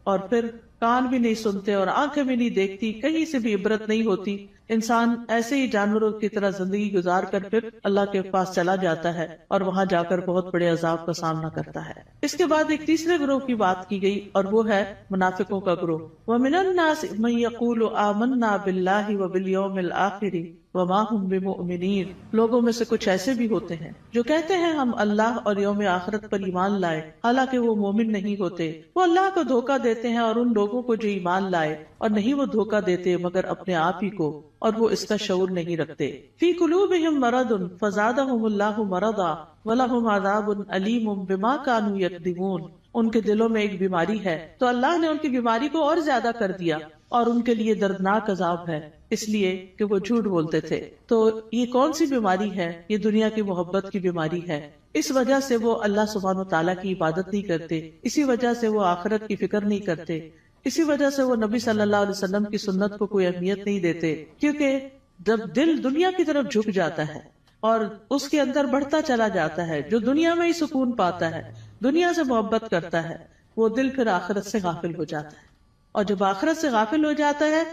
S1: اور پھر کان بھی نہیں سنتے اور آنکھیں بھی نہیں دیکھتی، کہیں سے بھی عبرت نہیں ہوتی. انسان ایسے ہی جانوروں کی طرح زندگی گزار کر پھر اللہ کے پاس چلا جاتا ہے اور وہاں جا کر بہت بڑے عذاب کا سامنا کرتا ہے. اس کے بعد ایک تیسرے گروہ کی بات کی گئی اور وہ ہے منافقوں کا گروہ. وَمِنَ النَّاسِ مَن يَقُولُ آمَنَّا بِاللَّهِ وَبِالْيَوْمِ الْآخِرِ وَمَا هُمْ بِمُؤْمِنِينَ. لوگوں میں سے کچھ ایسے بھی ہوتے ہیں جو کہتے ہیں ہم اللہ اور یوم آخرت پر ایمان لائے، حالانکہ وہ مومن نہیں ہوتے. وہ اللہ کو دھوکہ دیتے ہیں اور ان لوگوں کو جو ایمان لائے، اور نہیں وہ دھوکہ دیتے مگر اپنے آپ ہی کو، اور وہ اس کا شعور نہیں رکھتے. فی قلوبہم مرض فزادہم اللہ مرضا ولہم عذاب علیم بما کانوا یکذبون. ان کے دلوں میں ایک بیماری ہے تو اللہ نے ان کی بیماری کو اور زیادہ کر دیا، اور ان کے لیے دردناک عذاب ہے اس لیے کہ وہ جھوٹ بولتے تھے. تو یہ کون سی بیماری ہے؟ یہ دنیا کی محبت کی بیماری ہے. اس وجہ سے وہ اللہ سبحانہ و تعالیٰ کی عبادت نہیں کرتے، اسی وجہ سے وہ آخرت کی فکر نہیں کرتے، اسی وجہ سے وہ نبی صلی اللہ علیہ وسلم کی سنت کو کوئی اہمیت نہیں دیتے. کیونکہ جب دل دنیا کی طرف جھک جاتا ہے اور اس کے اندر بڑھتا چلا جاتا ہے، جو دنیا میں ہی سکون پاتا ہے، دنیا سے محبت کرتا ہے، وہ دل پھر آخرت سے غافل ہو جاتا ہے. اور جب آخرت سے غافل ہو جاتا ہے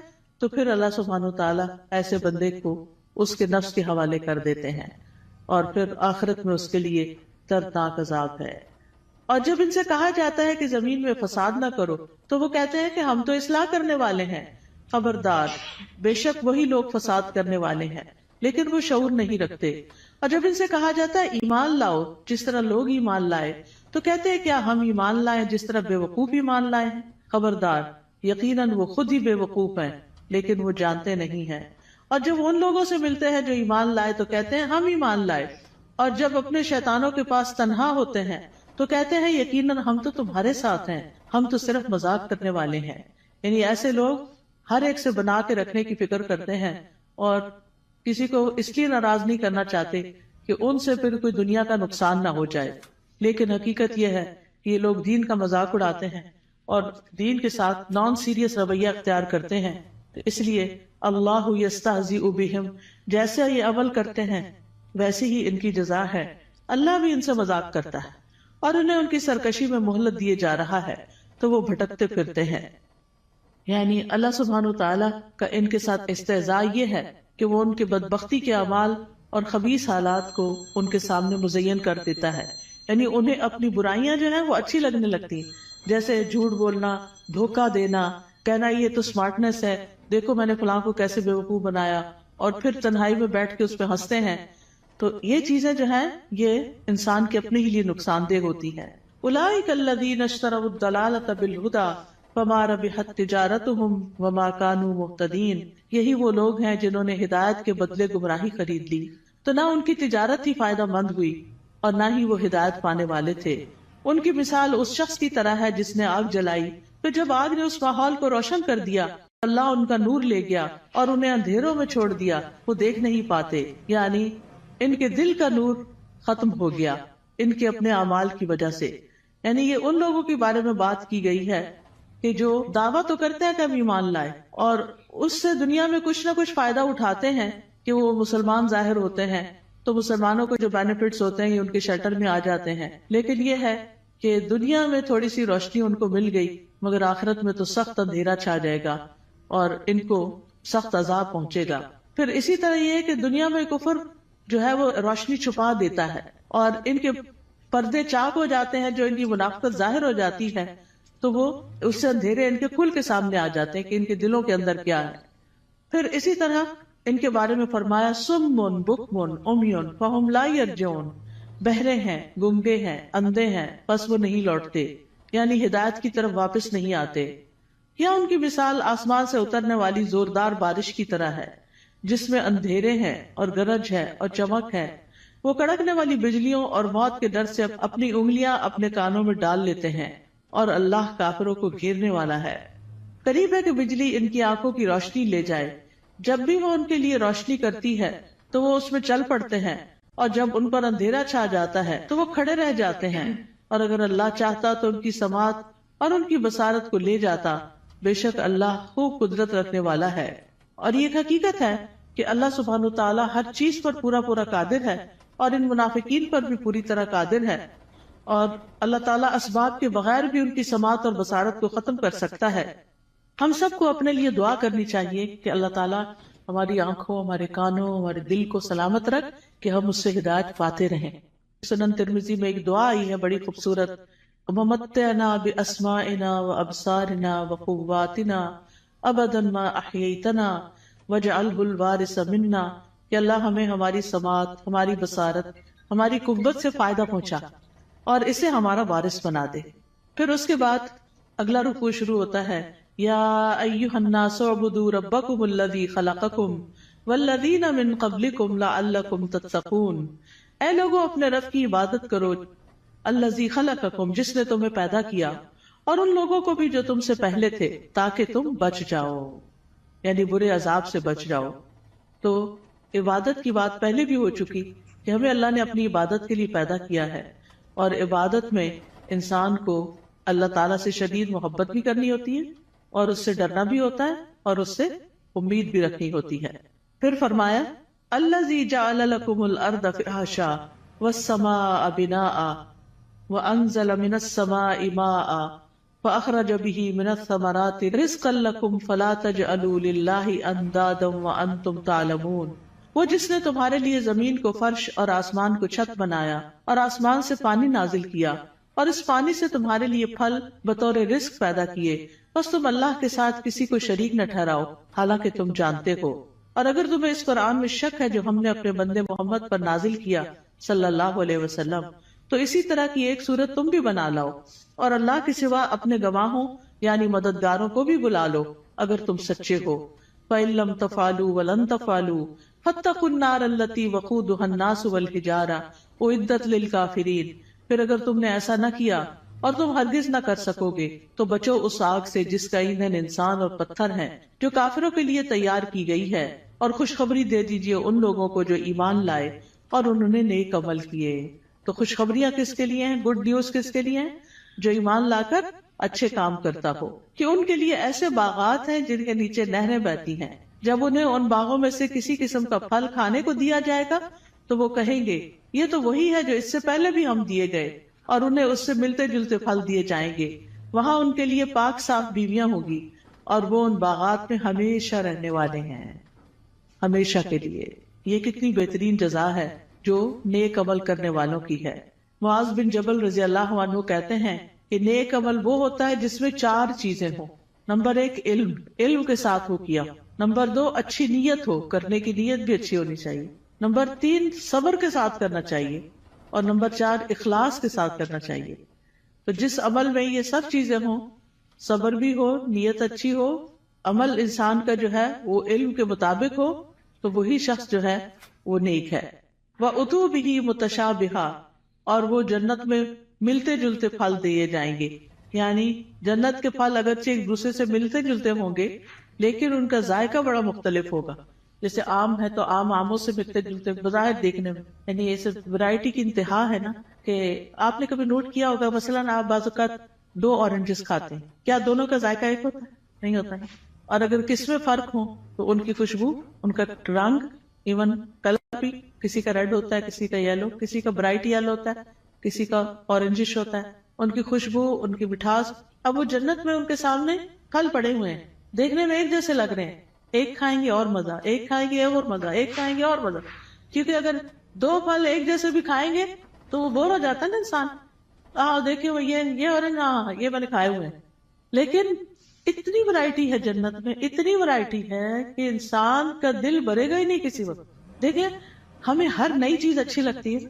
S1: تو پھر اللہ سبحانہ و تعالیٰ ایسے بندے کو اس کے نفس کے حوالے کر دیتے ہیں، اور پھر آخرت میں اس کے لیے دردناک عذاب ہے. اور جب ان سے کہا جاتا ہے کہ زمین میں فساد نہ کرو تو وہ کہتے ہیں کہ ہم تو اصلاح کرنے والے ہیں. خبردار، بے شک وہی لوگ فساد کرنے والے ہیں. لیکن وہ شعور نہیں رکھتے. اور جب ان سے کہا جاتا ہے ایمان لاؤ جس طرح لوگ ایمان لائے، تو کہتے ہیں کیا ہم ایمان لائیں جس طرح بے وقوف ایمان لائے ہیں؟ خبردار، یقیناً وہ خود ہی بے وقوف ہیں لیکن وہ جانتے نہیں ہیں. اور جب ان لوگوں سے ملتے ہیں جو ایمان لائے تو کہتے ہیں ہم ایمان لائے، اور جب اپنے شیطانوں کے پاس تنہا ہوتے ہیں تو کہتے ہیں یقیناً ہم تو تمہارے ساتھ ہیں، ہم تو صرف مذاق کرنے والے ہیں. یعنی ایسے لوگ ہر ایک سے بنا کے رکھنے کی فکر کرتے ہیں اور کسی کو اس لیے ناراض نہیں کرنا چاہتے کہ ان سے پھر کوئی دنیا کا نقصان نہ ہو جائے. لیکن حقیقت یہ ہے کہ یہ لوگ دین کا مذاق اڑاتے ہیں اور دین کے ساتھ نان سیریس رویہ اختیار کرتے ہیں. تو اس لیے اللہ یستہزئ بہم، جیسے یہ عمل کرتے ہیں ویسے ہی ان کی جزا ہے. اللہ بھی ان سے مذاق کرتا ہے اور انہیں ان کی سرکشی میں مہلت دیے جا رہا ہے تو وہ بھٹکتے پھرتے ہیں. یعنی اللہ سبحانہ وتعالی کا ان کے ساتھ استہزاء یہ ہے کہ وہ ان کے بدبختی کے اعمال اور خبیث حالات کو ان کے سامنے مزین کر دیتا ہے. یعنی انہیں اپنی برائیاں جو ہیں وہ اچھی لگنے لگتی، جیسے جھوٹ بولنا، دھوکہ دینا، کہنا یہ تو سمارٹنس ہے، دیکھو میں نے فلاں کو کیسے بیوقوف بنایا، اور پھر تنہائی میں بیٹھ کے اس پہ ہنستے ہیں. تو یہ چیزیں جو ہیں یہ انسان کے اپنے ہی لیے نقصان دہ ہوتی ہیں. اولئک الذین اشتروا الضلالۃ بالہدی فما ربحت تجارتہم وما کانوا مہتدین. یہی وہ لوگ ہیں جنہوں نے ہدایت کے بدلے گمراہی خرید لی، تو نہ ان کی تجارت ہی فائدہ مند ہوئی اور نہ ہی وہ ہدایت پانے والے تھے. ان کی مثال اس شخص کی طرح ہے جس نے آگ جلائی، پھر جب آگ نے اس ماحول کو روشن کر دیا اللہ ان کا نور لے گیا اور انہیں اندھیروں میں چھوڑ دیا، وہ دیکھ نہیں پاتے. یعنی ان کے دل کا نور ختم ہو گیا ان کے اپنے اعمال کی وجہ سے. یعنی یہ ان لوگوں کے بارے میں بات کی گئی ہے کہ جو دعویٰ تو کرتے ہیں کہ ہم ایمان لائے اور اس سے دنیا میں کچھ نہ کچھ فائدہ اٹھاتے ہیں کہ وہ مسلمان ظاہر ہوتے ہیں تو مسلمانوں کو جو بینیفٹس ہوتے ہیں یہ ان کے شیلٹر میں آ جاتے ہیں. لیکن یہ ہے کہ دنیا میں تھوڑی سی روشنی ان کو مل گئی مگر آخرت میں تو سخت اندھیرا چھا جائے گا اور ان کو سخت عذاب پہنچے گا. پھر اسی طرح یہ ہے کہ دنیا میں کفر جو ہے وہ روشنی چھپا دیتا ہے اور ان کے پردے چاک ہو جاتے ہیں، جو ان کی منافقت ظاہر ہو جاتی ہے تو وہ اس سے اندھیرے ان کے کھل کے سامنے آ جاتے ہیں کہ ان کے دلوں کے اندر کیا ہے. پھر اسی طرح ان کے بارے میں فرمایا سم بکم عمی فہم لا یرجعون، بہرے ہیں، گنگے ہیں، اندھے ہیں، پس وہ نہیں لوٹتے، یعنی ہدایت کی طرف واپس نہیں آتے. یا ان کی مثال آسمان سے اترنے والی زوردار بارش کی طرح ہے جس میں اندھیرے ہیں اور گرج ہے اور چمک ہے. وہ کڑکنے والی بجلیوں اور موت کے ڈر سے اپنی انگلیاں اپنے کانوں میں ڈال لیتے ہیں اور اللہ کافروں کو گھیرنے والا ہے. قریب ہے کہ بجلی ان کی آنکھوں کی روشنی لے جائے، جب بھی وہ ان کے لیے روشنی کرتی ہے تو وہ اس میں چل پڑتے ہیں اور جب ان پر اندھیرا چھا جاتا ہے تو وہ کھڑے رہ جاتے ہیں. اور اگر اللہ چاہتا تو ان کی سماعت اور ان کی بصارت کو لے جاتا، بے شک اللہ خوب قدرت رکھنے والا ہے. اور یہ حقیقت ہے کہ اللہ سبحانہ تعالیٰ ہر چیز پر پورا قادر ہے اور ان منافقین پر بھی پوری طرح قادر ہے، اور اللہ تعالیٰ اسباب کے بغیر بھی ان کی سماعت اور بصارت کو ختم کر سکتا ہے. ہم سب کو اپنے لیے دعا کرنی چاہیے کہ اللہ تعالیٰ ہماری آنکھوں، ہمارے کانوں، ہمارے دل کو سلامت رکھ کہ ہم اس سے ہدایت پاتے رہیں. سنن ترمذی میں ایک دعا آئی ہے بڑی خوبصورت، وَمَتِّعْنَا بِأَسْمَاعِنَا وَأَبْصَارِنَا وَقُوَّاتِنَا أَبَدًا مَا أَحْيَيْتَنَا وَاجْعَلْهُ الْوَارِثَ مِنَّا، کہ اللہ ہمیں ہماری سماعت، ہماری بصارت، ہماری قوت سے فائدہ پہنچا اور اسے ہمارا وارث بنا دے. پھر اس کے بعد اگلا رکوع شروع ہوتا ہے، یا ایھا الناس اعبدوا ربکم الذی خلقکم والذین من قبلکم لعلکم تتقون. اے لوگوں اپنے رب کی عبادت کرو، الذی خلقکم جس نے تمہیں پیدا کیا، اور ان لوگوں کو بھی جو تم سے پہلے تھے تاکہ تم بچ جاؤ، یعنی برے عذاب سے بچ جاؤ. تو عبادت کی بات پہلے بھی ہو چکی کہ ہمیں اللہ نے اپنی عبادت کے لیے پیدا کیا ہے، اور عبادت میں انسان کو اللہ تعالیٰ سے شدید محبت بھی کرنی ہوتی ہے اور اس سے ڈرنا بھی ہوتا ہے اور اس سے امید بھی رکھنی ہوتی ہے. پھر فرمایا الذی جعل لکم الارض فراشا والسماء بناء وانزل من السماء ماء فاخرج به من الثمرات رزقا لکم فلا تجعلوا للہ اندادا وانتم تعلمون. وہ جس نے تمہارے لیے زمین کو فرش اور آسمان کو چھت بنایا اور آسمان سے پانی نازل کیا اور اس پانی سے تمہارے لیے پھل بطور رزق پیدا کیے، بس تم اللہ کے ساتھ کسی کو شریک نہ ٹھہراؤ حالانکہ تم جانتے ہو. اور اگر تمہیں اس قرآن میں شک ہے جو ہم نے اپنے بندے محمد پر نازل کیا صلی اللہ علیہ وسلم، تو اسی طرح کی ایک صورت تم بھی بنا لاؤ، اور اللہ کے سوا اپنے گواہوں یعنی مددگاروں کو بھی بلا لو اگر تم سچے ہو۔ فَإِن لَّمْ تَفْعَلُوا وَلَن تَفْعَلُوا فَاتَّقُوا النَّارَ الَّتِي وَقُودُهَا النَّاسُ وَالْحِجَارَةُ أُعِدَّتْ لِلْكَافِرِينَ، پھر اگر تم نے ایسا نہ کیا اور تم ہرگز نہ کر سکو گے تو بچو اس آگ سے جس کا ایندھن انسان اور پتھر ہے، جو کافروں کے لیے تیار کی گئی ہے، اور خوشخبری دے دیجئے ان لوگوں کو جو ایمان لائے اور انہوں نے نیک عمل کیے۔ تو خوشخبریاں کس کے لیے ہیں؟ گڈ نیوز کس کے لیے ہیں؟ جو ایمان لا کر اچھے کام کرتا ہو، کہ ان کے لیے ایسے باغات ہیں جن کے نیچے نہریں بہتی ہیں، جب انہیں ان باغوں میں سے کسی قسم کا پھل کھانے کو دیا جائے گا تو وہ کہیں گے یہ تو وہی ہے جو اس سے پہلے بھی ہم دیے گئے، اور انہیں اس سے ملتے جلتے پھل دیے جائیں گے۔ وہاں ان کے لیے پاک صاف بیویاں ہوگی، اور وہ ان باغات میں ہمیشہ رہنے والے ہیں، ہمیشہ کے لیے۔ یہ کتنی بہترین جزا ہے جو نیک عمل کرنے والوں کی ہے۔ معاذ بن جبل رضی اللہ عنہ کہتے ہیں کہ نیک عمل وہ ہوتا ہے جس میں 4 چیزیں ہوں۔ نمبر 1 علم کے ساتھ ہو کیا۔ نمبر 2 اچھی نیت ہو، کرنے کی نیت بھی اچھی ہونی چاہیے۔ نمبر 3 صبر کے ساتھ کرنا چاہیے، اور نمبر 4 اخلاص کے ساتھ کرنا چاہیے۔ تو جس عمل میں یہ سب چیزیں ہوں، صبر بھی ہو، نیت اچھی ہو، عمل انسان کا جو ہے وہ علم کے مطابق ہو، تو وہی شخص جو ہے وہ نیک ہے۔ وَأُتُوا بِهِ مُتَشَابِهًا، اور وہ جنت میں ملتے جلتے پھل دیے جائیں گے، یعنی جنت کے پھل اگرچہ ایک دوسرے سے ملتے جلتے ہوں گے لیکن ان کا ذائقہ بڑا مختلف ہوگا۔ جیسے آم ہے تو آموں سے ملتے جلتے بظاہر دیکھنے میں، یعنی یہ صرف ورائٹی کی انتہا ہے نا، کہ آپ نے کبھی نوٹ کیا ہوگا مثلاً آپ بعض اوقات 2 اورنجز کھاتے ہیں، کیا دونوں کا ذائقہ ایک ہوتا ہے؟ نہیں ہوتا ہے۔ اور اگر کس میں فرق ہو تو ان کی خوشبو، ان کا رنگ، ایون کلر بھی، کسی کا ریڈ ہوتا ہے، کسی کا یلو، کسی کا برائٹ یلو ہوتا ہے، کسی کا اورنجش ہوتا ہے، ان کی خوشبو، ان کی مٹھاس۔ اب وہ جنت میں ان کے سامنے پھل پڑے ہوئے ہیں، دیکھنے میں ایک جیسے لگ رہے ہیں، ایک کھائیں گے اور مزہ، ایک کھائیں گے اور مزہ، ایک کھائیں گے اور مزہ، کیونکہ اگر 2 پھل ایک جیسے بھی کھائیں گے تو وہ بور ہو جاتا ہے نا انسان۔ دیکھیں وہ یہ اورنج، ہاں یہ میں نے کھائے ہوئے ہیں۔ لیکن اتنی ورائٹی ہے جنت میں، اتنی ورائٹی ہے کہ انسان کا دل بھرے گا ہی نہیں کسی وقت۔ دیکھیں ہمیں ہر نئی چیز اچھی لگتی ہے،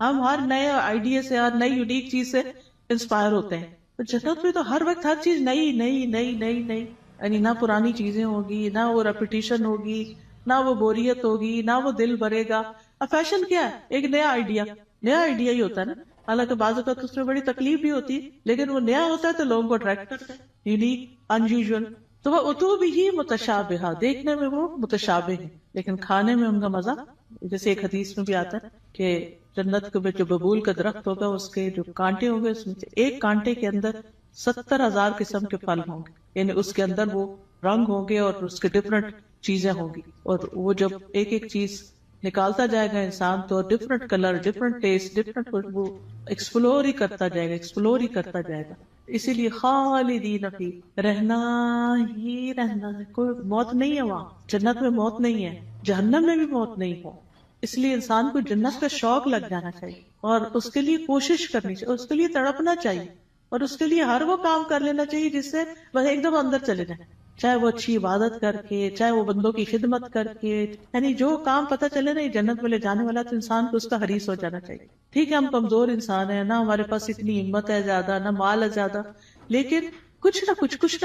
S1: ہم ہر نئے آئیڈیا سے، ہر نئی یونیک چیز سے انسپائر ہوتے ہیں۔ تو جنت میں تو ہر وقت ہر چیز نئی نئی نئی نئی نئی، یعنی نہ پرانی چیزیں ہوگی، نہ وہ ریپیٹیشن ہوگی، نہ وہ بوریت ہوگی، نہ وہ دل بھرے گا۔ اب فیشن کیا ہے؟ ایک نیا آئیڈیا ہی ہوتا ہے نا، حالانکہ بعض اوقات اس میں بڑی تکلیف بھی ہوتی ہے، لیکن وہ نیا ہوتا ہے تو لوگوں کو اٹریکٹ کرتا ہے، یونیک، انیوژل۔ تو وہ اتو بھی متشابہہ، دیکھنے میں وہ متشابہ ہے لیکن کھانے میں ان کا مزہ، جیسے ایک حدیث میں بھی آتا ہے کہ جنت میں جو ببول کا درخت ہوگا اس کے جو کانٹے ہوں گے، اس میں سے ایک کانٹے کے اندر 70,000 قسم کے پھل ہوں گے، یعنی اس کے اندر وہ رنگ ہوں گے اور اس کے ڈفرنٹ چیزیں ہوں گی، اور وہ جب ایک ایک چیز نکالتا جائے گا انسان تو different colour, different test, different خوشبو، ایکسپلور ہی کرتا جائے گا، ایکسپلور ہی کرتا جائے گا۔ اسی لیے خالدین فی، رہنا ہی رہنا ہے، کوئی موت نہیں ہے وہاں، جنت میں موت نہیں ہے، جہنم میں بھی موت نہیں ہے۔ اس لیے انسان کو جنت کا شوق لگ جانا چاہیے اور اس کے لیے کوشش کرنی چاہیے، اس کے لیے تڑپنا چاہیے، اور اس کے لیے ہر وہ کام کر لینا چاہیے جس سے بس ایک دم اندر چلے جائیں، چاہے وہ اچھی عبادت کر کے، چاہے وہ بندوں کی خدمت کر کے، یعنی جو کام پتہ چلے نا یہ جنت میں لے جانے والا، تو انسان کو اس کا حریص ہو جانا چاہیے۔ ٹھیک ہے ہم کمزور انسان ہیں، نہ ہمارے پاس اتنی ہمت ہے زیادہ، نہ مال ہے زیادہ، لیکن کچھ نہ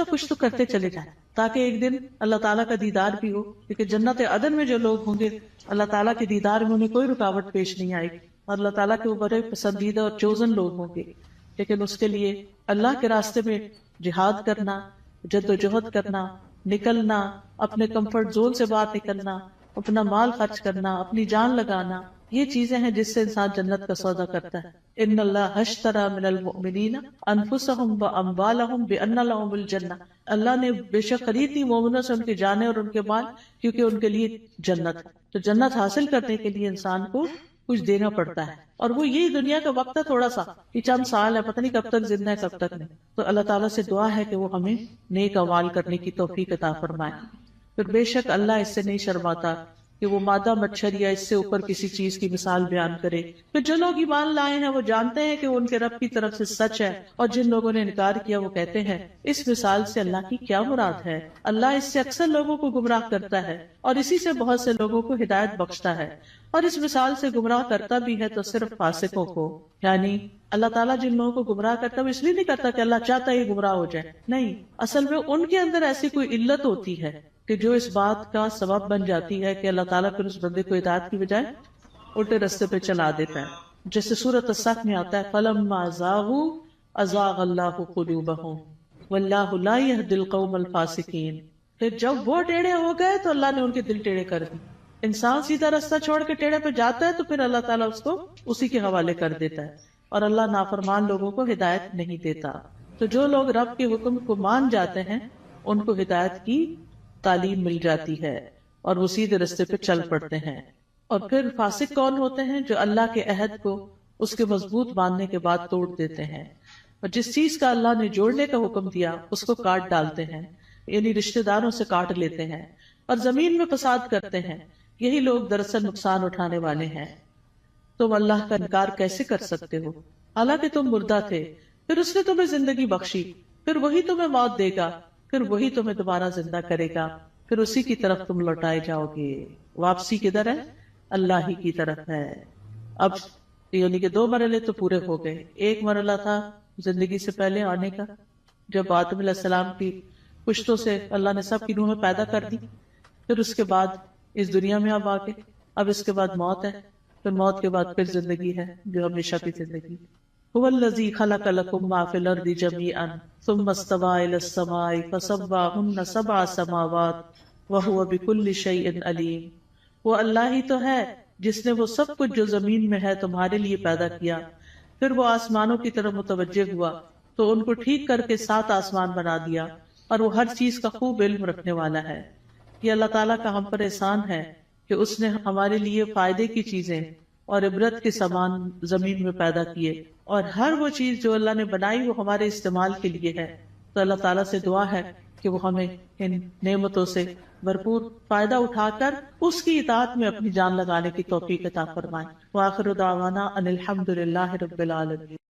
S1: کچھ تو کرتے چلے جائیں تاکہ ایک دن اللہ تعالیٰ کا دیدار بھی ہو، کیونکہ جنت عدن میں جو لوگ ہوں گے اللہ تعالیٰ کے دیدار میں انہیں کوئی رکاوٹ پیش نہیں آئے گی، اور اللہ تعالیٰ کے وہ بڑے پسندیدہ اور چوزن لوگ ہوں گے۔ لیکن اس کے لیے اللہ کے راستے میں جہاد کرنا، جد و جہد کرنا، نکلنا، اپنے کمفرٹ زون سے باہر نکلنا، اپنا مال خرچ کرنا، اپنی جان لگانا، یہ چیزیں ہیں جس سے انسان جنت کا سودا کرتا ہے۔ ان اللہ اشتری من المؤمنین انفسهم واموالهم بان لهم الجنہ، اللہ نے بے شک خرید لی مومنوں سے ان کی جانیں اور ان کے مال، کیونکہ ان کے لیے جنت ہے۔ تو جنت حاصل کرنے کے لیے انسان کو کچھ دینا پڑتا ہے، اور وہ یہی دنیا کا وقت ہے، تھوڑا سا یہ چند سال ہے، پتہ نہیں کب تک زندہ ہے کب تک نہیں۔ تو اللہ تعالیٰ سے دعا ہے کہ وہ ہمیں نیک اعمال کرنے کی توفیق عطا فرمائے۔ پھر بے شک اللہ اس سے نہیں شرماتا کہ وہ مادہ مچھر یا اس سے اوپر کسی چیز کی مثال بیان کرے. پھر جو لوگ ایمان لائے ہیں وہ جانتے ہیں کہ وہ ان کے رب کی طرف سے سچ ہے، اور جن لوگوں نے انکار کیا وہ کہتے ہیں اس مثال سے اللہ کی کیا مراد ہے. اللہ اس سے اکثر لوگوں کو گمراہ کرتا ہے اور اسی سے بہت سے لوگوں کو ہدایت بخشتا ہے، اور اس مثال سے گمراہ کرتا بھی ہے تو صرف فاسقوں کو. یعنی اللہ تعالیٰ جن لوگوں کو گمراہ کرتا ہے وہ اس لیے نہیں کرتا کہ اللہ چاہتا ہے یہ گمراہ ہو جائے، نہیں، اصل میں ان کے اندر ایسی کوئی علت ہوتی ہے کہ جو اس بات کا سبب بن جاتی ہے کہ اللہ تعالیٰ پھر اس بندے کو ہدایت کی بجائے الٹے رستے پہ چلا دیتا ہے. جیسے سورۃ الصف میں آتا ہے فَلَمَّا زَاغُوا أَزَاغَ اللَّهُ قُلُوبَهُمْ وَاللَّهُ لَا يَهْدِي الْقَوْمَ الْفَاسِقِينَ. پھر جب وہ ٹیڑھے ہو گئے تو اللہ نے ان کے دل ٹیڑھے کر دی. انسان سیدھا رستہ چھوڑ کے ٹیڑھے پہ جاتا ہے تو پھر اللہ تعالیٰ اس کو اسی کے حوالے کر دیتا ہے، اور اللہ نافرمان لوگوں کو ہدایت نہیں دیتا. تو جو لوگ رب کے حکم کو مان جاتے ہیں ان کو ہدایت کی تعلیم مل جاتی ہے اور وہ سیدھے رستے پہ چل پڑتے ہیں. اور پھر فاسق کون ہوتے ہیں؟ جو اللہ کے عہد کو اس کے مضبوط باندھنے کے بعد توڑ دیتے ہیں، اور جس چیز کا اللہ نے جوڑنے کا حکم دیا اس کو کاٹ ڈالتے ہیں، یعنی رشتہ داروں سے کاٹ لیتے ہیں اور زمین میں فساد کرتے ہیں. یہی لوگ دراصل نقصان اٹھانے والے ہیں. تم اللہ کا انکار کیسے کر سکتے ہو حالانکہ تم مردہ تھے، پھر اس نے تمہیں زندگی بخشی، پھر وہی تمہیں موت دے گا، پھر وہی تمہیں دوبارہ زندہ کرے گا، پھر اسی کی طرف تم لوٹائے جاؤ گے. واپسی کدھر ہے؟ اللہ ہی کی طرف ہے. اب یعنی کہ 2 مرحلے تو پورے ہو گئے. ایک مرحلہ تھا زندگی سے پہلے آنے کا، جب آدم علیہ السلام کی پشتوں سے اللہ نے سب کی روحیں پیدا کر دی. پھر اس کے بعد اس دنیا میں اب آگے، اب اس کے بعد موت ہے، پھر موت کے بعد پھر زندگی ہے جو ہمیشہ کی زندگی. هو الذی خلق لکم ما فی الارض جمیعا ثم استوى الی السماء فسواہن 7 سماوات وہو بکل شیء علیم. وہ اللہ ہی تو ہے جس نے وہ سب کچھ جو زمین میں ہے تمہارے لیے پیدا کیا، پھر وہ آسمانوں کی طرف متوجہ ہوا تو ان کو ٹھیک کر کے 7 آسمان بنا دیا، اور وہ ہر چیز کا خوب علم رکھنے والا ہے. یہ اللہ تعالیٰ کا ہم پر احسان ہے کہ اس نے ہمارے لیے فائدے کی چیزیں اور عبرت کے سامان زمین میں پیدا کیے، اور ہر وہ چیز جو اللہ نے بنائی وہ ہمارے استعمال کے لیے ہے. تو اللہ تعالیٰ سے دعا ہے کہ وہ ہمیں ان نعمتوں سے بھرپور فائدہ اٹھا کر اس کی اطاعت میں اپنی جان لگانے کی توفیق عطا فرمائے. وآخر دعوانا ان الحمد للہ رب العالمین.